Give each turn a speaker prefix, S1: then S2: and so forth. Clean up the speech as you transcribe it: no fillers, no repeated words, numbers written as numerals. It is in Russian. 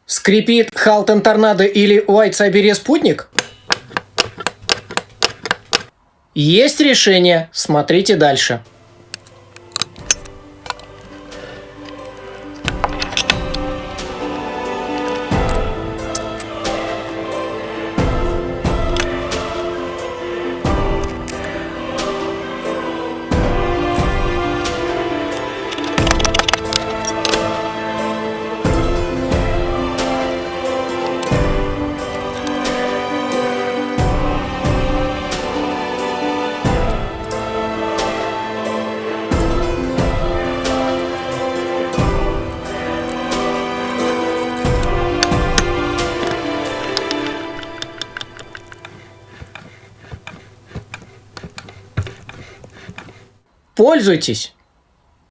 S1: Скрипит Халтон Торнадо или White Siberia Спутник? Есть решение. Смотрите дальше. Пользуйтесь!